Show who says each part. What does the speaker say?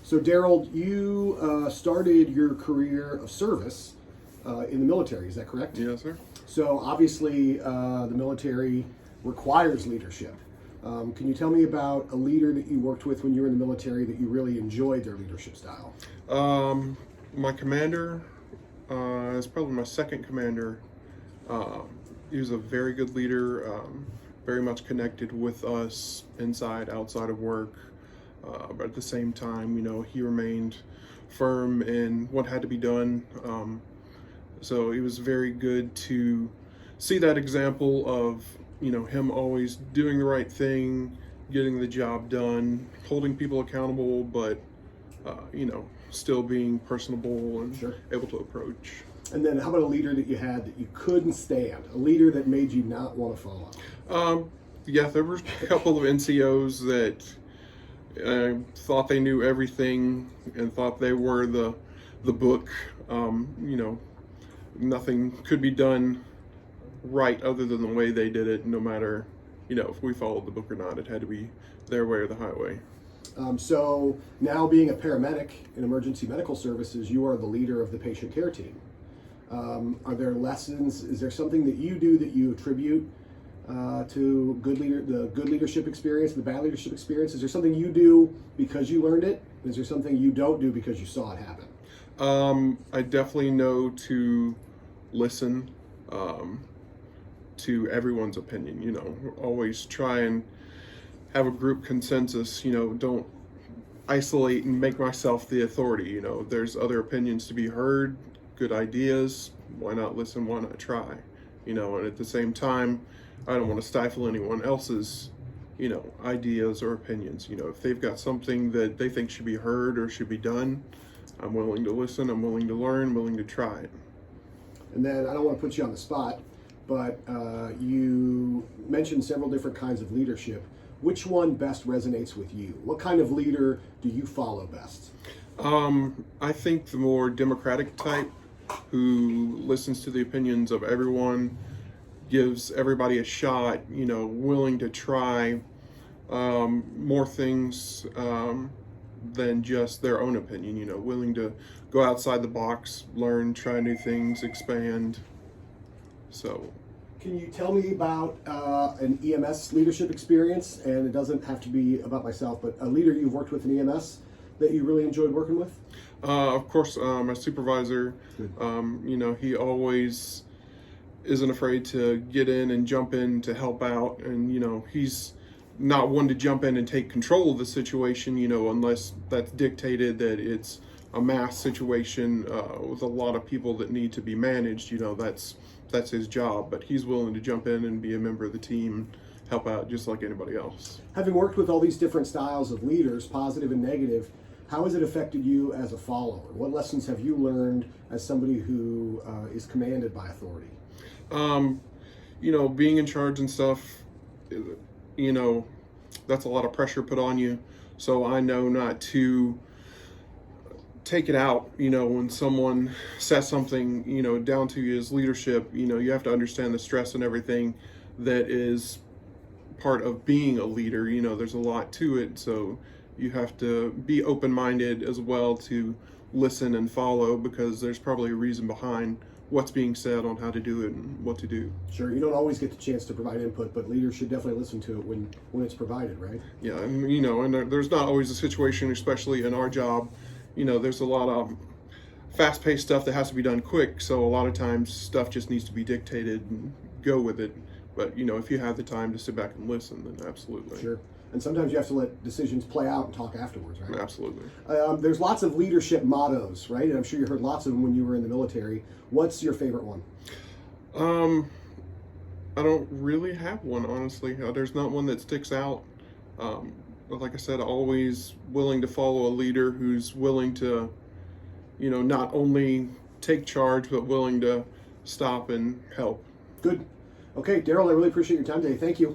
Speaker 1: So, Daryl, you started your career of service in the military. Is that correct?
Speaker 2: Yes, sir.
Speaker 1: So, obviously, the military requires leadership. Can you tell me about a leader that you worked with when you were in the military that you really enjoyed their leadership style?
Speaker 2: My commander is probably my second commander. He was a very good leader, very much connected with us inside, outside of work. But at the same time, he remained firm in what had to be done. So it was very good to see that example of, him always doing the right thing, getting the job done, holding people accountable, but, still being personable and
Speaker 1: Sure.
Speaker 2: able to approach.
Speaker 1: And then, how about a leader that you had that you couldn't stand? A leader that made you not want to follow?
Speaker 2: Yeah, there were a couple of NCOs that thought they knew everything and thought they were the book. Nothing could be done right other than the way they did it, no matter, if we followed the book or not. It had to be their way or the highway.
Speaker 1: So now being a paramedic in emergency medical services, you are the leader of the patient care team. Are there lessons? Is there something that you do that you attribute to the good leadership experience, the bad leadership experience? Is there something you do because you learned it? Is there something you don't do because you saw it happen?
Speaker 2: I definitely know to listen to everyone's opinion. Always try and have a group consensus. Don't isolate and make myself the authority. There's other opinions to be heard, good ideas. Why not listen? Why not try? And at the same time, I don't want to stifle anyone else's, ideas or opinions. If they've got something that they think should be heard or should be done, I'm willing to listen, I'm willing to learn, willing to try it.
Speaker 1: And then, I don't want to put you on the spot, but you mentioned several different kinds of leadership. Which one best resonates with you? What kind of leader do you follow best?
Speaker 2: I think the more democratic type, who listens to the opinions of everyone, gives everybody a shot, willing to try more things than just their own opinion, willing to go outside the box, learn, try new things, expand. So,
Speaker 1: can you tell me about an EMS leadership experience? And it doesn't have to be about myself, but a leader you've worked with in EMS that you really enjoyed working with?
Speaker 2: Of course, my supervisor, he always isn't afraid to get in and jump in to help out. And, he's not one to jump in and take control of the situation, unless that's dictated that it's a mass situation with a lot of people that need to be managed. That's his job, but he's willing to jump in and be a member of the team, help out just like anybody else.
Speaker 1: Having worked with all these different styles of leaders, positive and negative, how has it affected you as a follower? What lessons have you learned as somebody who is commanded by authority?
Speaker 2: Being in charge and stuff, that's a lot of pressure put on you. So I know not to take it out, when someone says something, down to you as leadership. You have to understand the stress and everything that is part of being a leader. There's a lot to it. So you have to be open-minded as well to listen and follow, because there's probably a reason behind what's being said on how to do it and what to do.
Speaker 1: Sure, you don't always get the chance to provide input, but leaders should definitely listen to it when it's provided, right?
Speaker 2: Yeah, and there's not always a situation, especially in our job. There's a lot of fast-paced stuff that has to be done quick, so a lot of times stuff just needs to be dictated and go with it. But if you have the time to sit back and listen, then absolutely.
Speaker 1: Sure. And sometimes you have to let decisions play out and talk afterwards, right?
Speaker 2: Absolutely.
Speaker 1: There's lots of leadership mottos, right? And I'm sure you heard lots of them when you were in the military. What's your favorite one?
Speaker 2: I don't really have one, honestly. There's not one that sticks out. But like I said, always willing to follow a leader who's willing to, not only take charge, but willing to stop and help.
Speaker 1: Good. Okay, Daryl, I really appreciate your time today. Thank you.